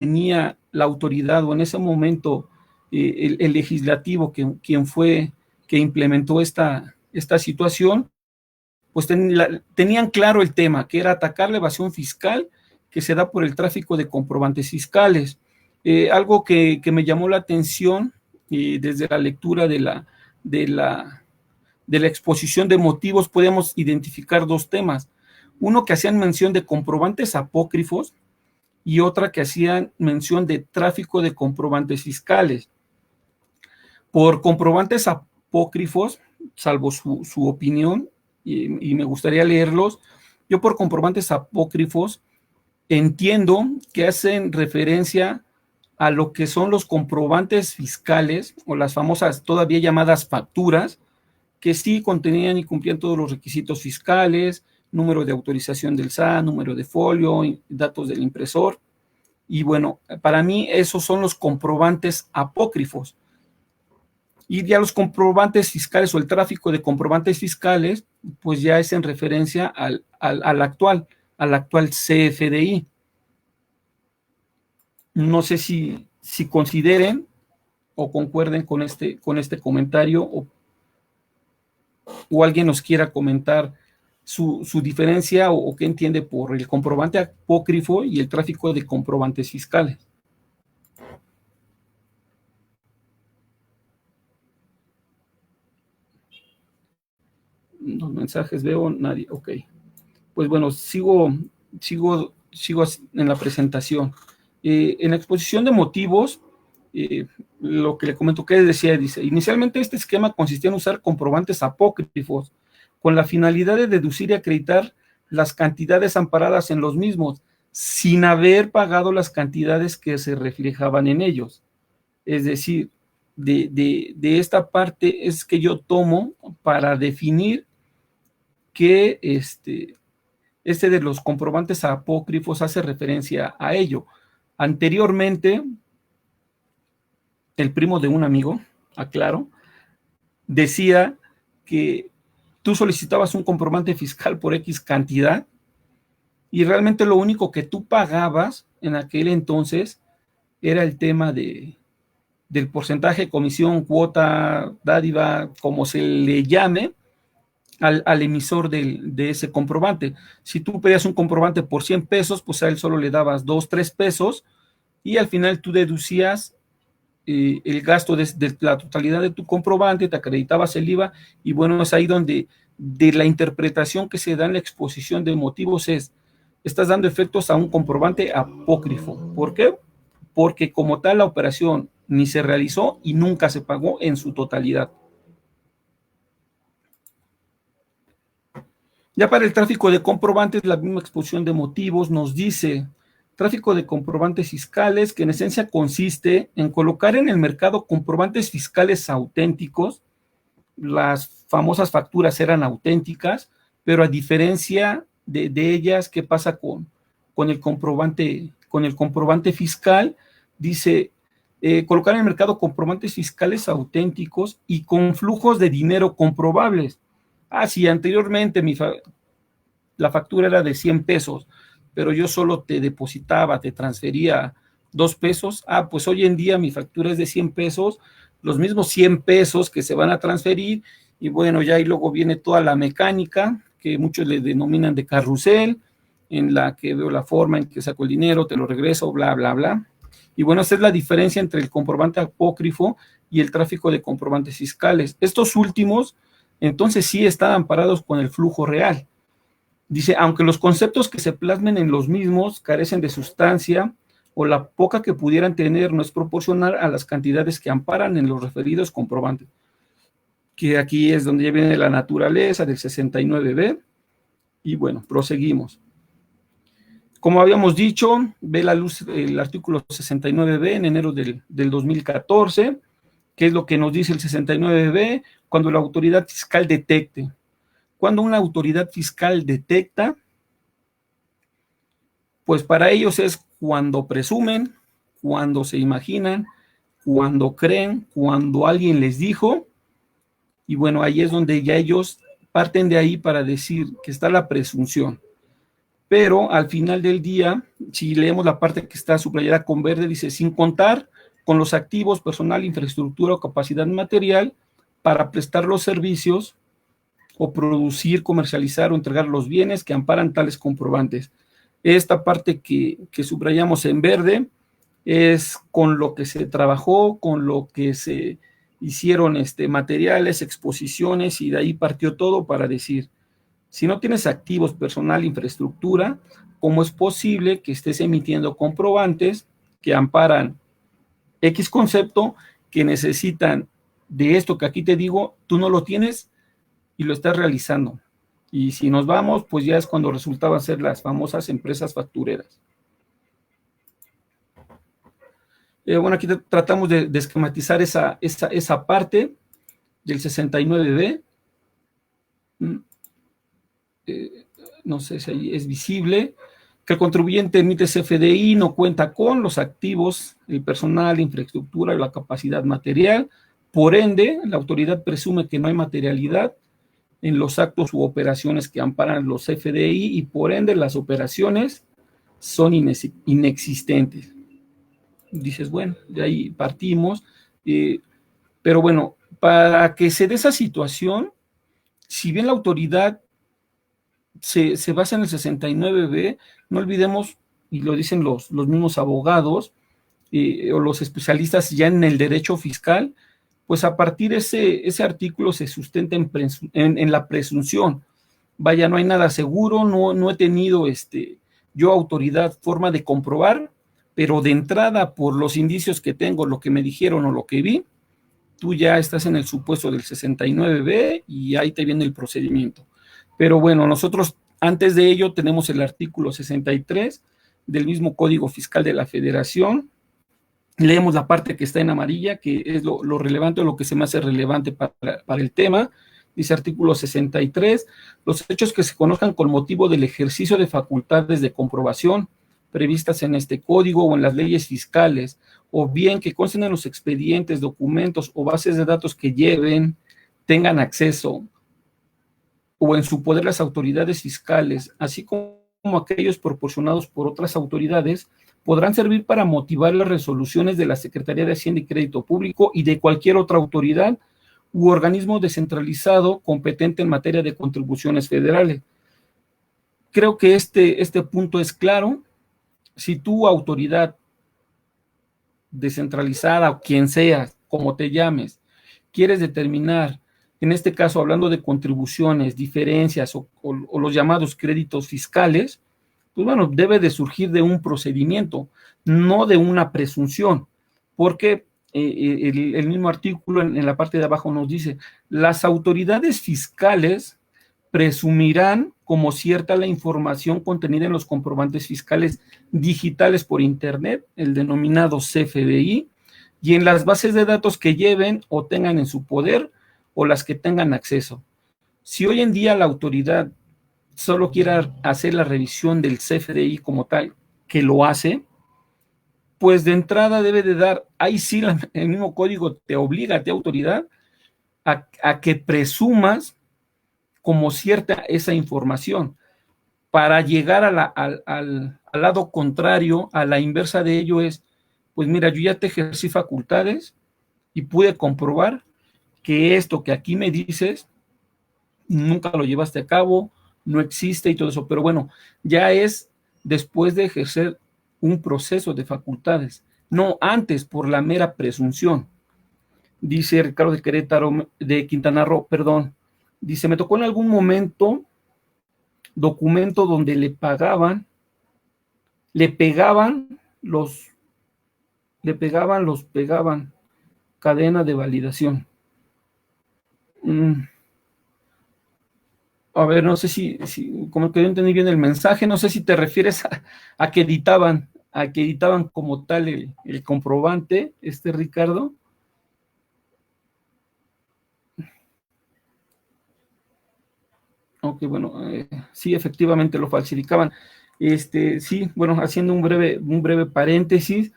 tenía la autoridad, o en ese momento el legislativo, quien fue que implementó esta situación, pues tenían claro el tema, que era atacar la evasión fiscal que se da por el tráfico de comprobantes fiscales. Algo que me llamó la atención desde la lectura de la exposición de motivos, podemos identificar dos temas. Uno, que hacían mención de comprobantes apócrifos, y otra que hacían mención de tráfico de comprobantes fiscales. Por comprobantes apócrifos, salvo su opinión, y me gustaría leerlos, yo por comprobantes apócrifos entiendo que hacen referencia a lo que son los comprobantes fiscales, o las famosas todavía llamadas facturas, que sí contenían y cumplían todos los requisitos fiscales, número de autorización del SAT, número de folio, datos del impresor. Y bueno, para mí esos son los comprobantes apócrifos. Y ya los comprobantes fiscales, o el tráfico de comprobantes fiscales, pues ya es en referencia al actual CFDI. No sé si consideren o concuerden con este comentario, o alguien nos quiera comentar su diferencia, o qué entiende por el comprobante apócrifo y el tráfico de comprobantes fiscales. Los mensajes veo, nadie, ok. Pues bueno, sigo en la presentación. En la exposición de motivos, lo que le comento que decía, dice, inicialmente este esquema consistía en usar comprobantes apócrifos con la finalidad de deducir y acreditar las cantidades amparadas en los mismos, sin haber pagado las cantidades que se reflejaban en ellos. Es decir, de esta parte es que yo tomo para definir que de los comprobantes apócrifos hace referencia a ello. Anteriormente, el primo de un amigo, aclaro, decía que tú solicitabas un comprobante fiscal por X cantidad, y realmente lo único que tú pagabas en aquel entonces era el tema del porcentaje, comisión, cuota, dádiva, como se le llame, al emisor de ese comprobante. Si tú pedías un comprobante por 100 pesos, pues a él solo le dabas 2, 3 pesos, y al final tú deducías el gasto de la totalidad de tu comprobante, te acreditabas el IVA, y bueno, es ahí donde de la interpretación que se da en la exposición de motivos estás dando efectos a un comprobante apócrifo. ¿Por qué? Porque como tal la operación ni se realizó y nunca se pagó en su totalidad. Ya para el tráfico de comprobantes, la misma exposición de motivos nos dice: tráfico de comprobantes fiscales, que en esencia consiste en colocar en el mercado comprobantes fiscales auténticos. Las famosas facturas eran auténticas, pero a diferencia de ellas, ¿qué pasa con el comprobante fiscal? Dice, colocar en el mercado comprobantes fiscales auténticos y con flujos de dinero comprobables. Si anteriormente la factura era de 100 pesos, pero yo solo te depositaba, te transfería 2 pesos, pues hoy en día mi factura es de 100 pesos, los mismos 100 pesos que se van a transferir, y bueno, ya ahí luego viene toda la mecánica, que muchos le denominan de carrusel, en la que veo la forma en que saco el dinero, te lo regreso, bla, bla, bla. Y bueno, esa es la diferencia entre el comprobante apócrifo y el tráfico de comprobantes fiscales. Estos últimos, entonces, sí están amparados con el flujo real. Dice, aunque los conceptos que se plasmen en los mismos carecen de sustancia, o la poca que pudieran tener no es proporcional a las cantidades que amparan en los referidos comprobantes. Que aquí es donde ya viene la naturaleza del 69B. Y bueno, proseguimos. Como habíamos dicho, ve la luz el artículo 69B en enero del 2014. ¿Qué es lo que nos dice el 69B? Cuando la autoridad fiscal detecte. Cuando una autoridad fiscal detecta, pues para ellos es cuando presumen, cuando se imaginan, cuando creen, cuando alguien les dijo, y bueno, ahí es donde ya ellos parten de ahí para decir que está la presunción. pero al final del día, si leemos la parte que está subrayada con verde, dice, sin contar con los activos, personal, infraestructura o capacidad material para prestar los servicios o producir, comercializar o entregar los bienes que amparan tales comprobantes. Esta parte que subrayamos en verde es con lo que se trabajó, con lo que se hicieron materiales, exposiciones, y de ahí partió todo para decir, si no tienes activos, personal, infraestructura, ¿cómo es posible que estés emitiendo comprobantes que amparan X concepto, que necesitan de esto que aquí te digo, tú no lo tienes y lo estás realizando? Y si nos vamos, pues ya es cuando resultaban ser las famosas empresas factureras. Bueno, aquí tratamos de esquematizar esa parte del 69B. No sé si ahí es visible, que el contribuyente emite CFDI, no cuenta con los activos, el personal, la infraestructura, la capacidad material, por ende, la autoridad presume que no hay materialidad en los actos u operaciones que amparan los CFDI y por ende las operaciones son inexistentes. Dices, bueno, de ahí partimos, pero bueno, para que se dé esa situación, si bien la autoridad se basa en el 69B, no olvidemos, y lo dicen los mismos abogados o los especialistas ya en el derecho fiscal, pues a partir de ese artículo se sustenta en la presunción. Vaya, no hay nada seguro, no he tenido yo autoridad, forma de comprobar, pero de entrada, por los indicios que tengo, lo que me dijeron o lo que vi, tú ya estás en el supuesto del 69B y ahí te viene el procedimiento. Pero bueno, nosotros antes de ello tenemos el artículo 63 del mismo Código Fiscal de la Federación. Leemos la parte que está en amarilla, que es lo relevante o lo que se me hace relevante para el tema. Dice artículo 63, los hechos que se conozcan con motivo del ejercicio de facultades de comprobación previstas en este código o en las leyes fiscales, o bien que consten en los expedientes, documentos o bases de datos que tengan acceso o en su poder las autoridades fiscales, así como aquellos proporcionados por otras autoridades, podrán servir para motivar las resoluciones de la Secretaría de Hacienda y Crédito Público y de cualquier otra autoridad u organismo descentralizado competente en materia de contribuciones federales. Creo que este punto es claro. Si tu autoridad descentralizada o quien sea, como te llames, quieres determinar, en este caso hablando de contribuciones, diferencias o los llamados créditos fiscales, pues bueno, debe de surgir de un procedimiento, no de una presunción, porque el mismo artículo en la parte de abajo nos dice, las autoridades fiscales presumirán como cierta la información contenida en los comprobantes fiscales digitales por internet, el denominado CFDI, y en las bases de datos que lleven o tengan en su poder o las que tengan acceso. Si hoy en día la autoridad solo quiera hacer la revisión del CFDI como tal, que lo hace, pues de entrada debe de dar, ahí sí el mismo código te obliga a ti autoridad a que presumas como cierta esa información, para llegar al lado contrario, a la inversa de ello es, pues mira, yo ya te ejercí facultades y pude comprobar que esto que aquí me dices, nunca lo llevaste a cabo, no existe y todo eso, pero bueno, ya es después de ejercer un proceso de facultades, no antes por la mera presunción. Dice Ricardo de Querétaro, de Quintana Roo, perdón, dice, me tocó en algún momento documento donde le pegaban cadena de validación. A ver, no sé si como que yo entendí bien el mensaje, no sé si te refieres a que editaban como tal el comprobante, Ricardo. Ok, bueno, sí, efectivamente lo falsificaban. Sí, bueno, haciendo un breve paréntesis,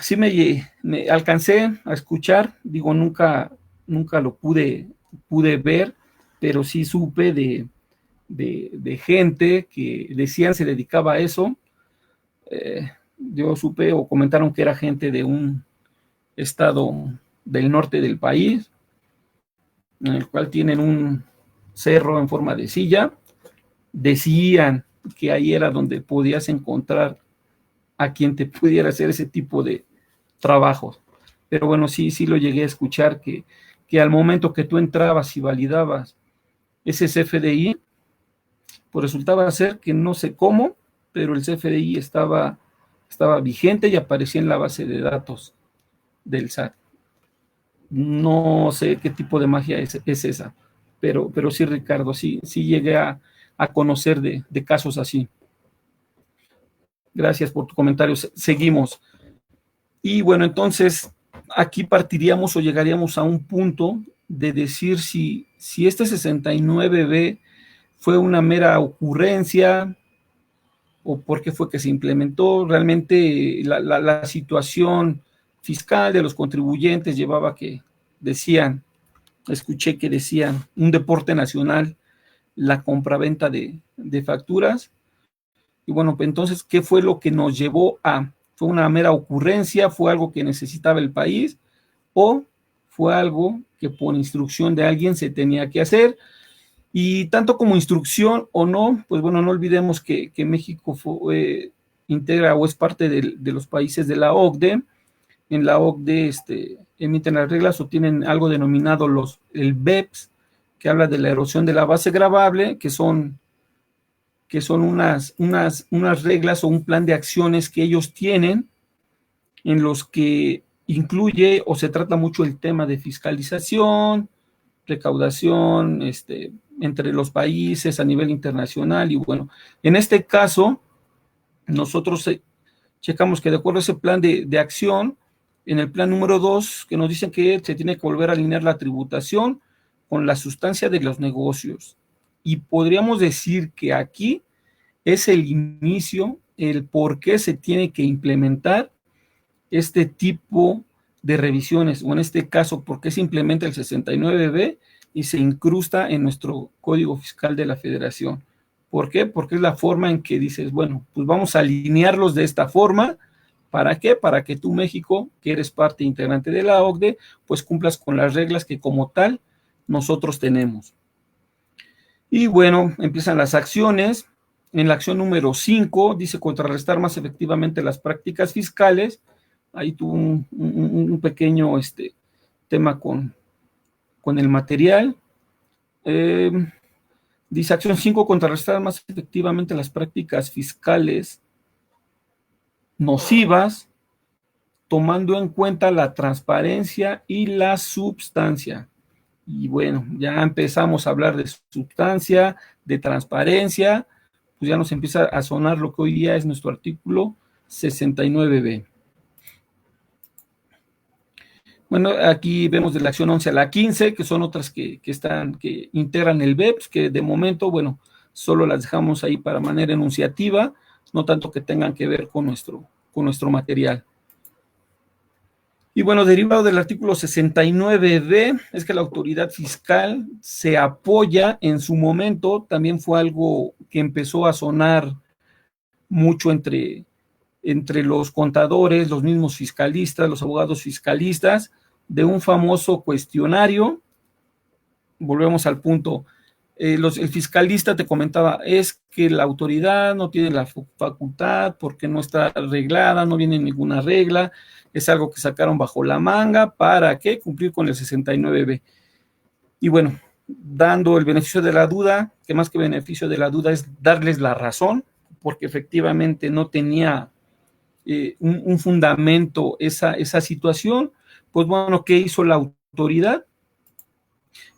sí me alcancé a escuchar, digo, nunca lo pude ver, pero sí supe de gente que decían se dedicaba a eso. Yo supe o comentaron que era gente de un estado del norte del país, en el cual tienen un cerro en forma de silla. Decían que ahí era donde podías encontrar a quien te pudiera hacer ese tipo de trabajos. Pero bueno, sí lo llegué a escuchar, que al momento que tú entrabas y validabas ese CFDI, pues resultaba ser que no sé cómo, pero el CFDI estaba vigente y aparecía en la base de datos del SAT. No sé qué tipo de magia es esa, pero sí, Ricardo, sí llegué a conocer de casos así. Gracias por tu comentario. Seguimos. Y bueno, entonces aquí partiríamos o llegaríamos a un punto de decir si este 69B fue una mera ocurrencia o por qué fue que se implementó. Realmente la situación fiscal de los contribuyentes llevaba que escuché que decían, un deporte nacional la compraventa de facturas. Y bueno, pues entonces, ¿qué fue lo que nos llevó a? ¿Fue una mera ocurrencia? ¿Fue algo que necesitaba el país? ¿O fue algo que por instrucción de alguien se tenía que hacer? Y tanto como instrucción o no, pues bueno, no olvidemos que México integra o es parte de los países de la OCDE. En la OCDE emiten las reglas o tienen algo denominado el BEPS, que habla de la erosión de la base gravable, que son unas reglas o un plan de acciones que ellos tienen, en los que incluye o se trata mucho el tema de fiscalización, recaudación, entre los países a nivel internacional. Y bueno, en este caso, nosotros checamos que de acuerdo a ese plan de acción, en el plan número 2, que nos dicen que se tiene que volver a alinear la tributación con la sustancia de los negocios. Y podríamos decir que aquí es el inicio, el por qué se tiene que implementar este tipo de revisiones, o en este caso, por qué se implementa el 69B y se incrusta en nuestro Código Fiscal de la Federación. ¿Por qué? Porque es la forma en que dices, bueno, pues vamos a alinearlos de esta forma. ¿Para qué? Para que tú, México, que eres parte integrante de la OCDE, pues cumplas con las reglas que como tal nosotros tenemos. Y bueno, empiezan las acciones. En la acción número 5 dice contrarrestar más efectivamente las prácticas fiscales. Ahí tuvo un pequeño tema con el material. Dice acción 5, contrarrestar más efectivamente las prácticas fiscales nocivas, tomando en cuenta la transparencia y la substancia. Y bueno, ya empezamos a hablar de substancia, de transparencia, pues ya nos empieza a sonar lo que hoy día es nuestro artículo 69B. Bueno, aquí vemos de la acción 11 a la 15, que son otras que integran el BEPS, que de momento, bueno, solo las dejamos ahí para manera enunciativa, no tanto que tengan que ver con nuestro material. Y bueno, derivado del artículo 69B, es que la autoridad fiscal se apoya en su momento, también fue algo que empezó a sonar mucho entre los contadores, los mismos fiscalistas, los abogados fiscalistas, de un famoso cuestionario. Volvemos al punto. El fiscalista te comentaba, es que la autoridad no tiene la facultad porque no está arreglada, no viene ninguna regla, es algo que sacaron bajo la manga, ¿para qué? Cumplir con el 69B. Y bueno, dando el beneficio de la duda, que más que beneficio de la duda es darles la razón, porque efectivamente no tenía un fundamento esa situación. Pues bueno, ¿qué hizo la autoridad?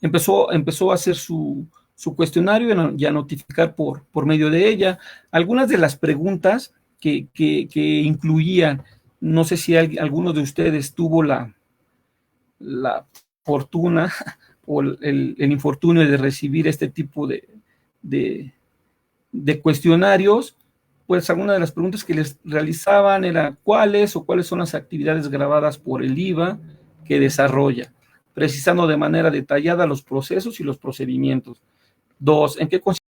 Empezó a hacer su cuestionario y a notificar por medio de ella. Algunas de las preguntas que incluían, no sé si alguno de ustedes tuvo la fortuna o el infortunio de recibir este tipo de cuestionarios. Pues algunas de las preguntas que les realizaban era cuáles son las actividades grabadas por el IVA que desarrolla, precisando de manera detallada los procesos y los procedimientos. 2, ¿en qué consiste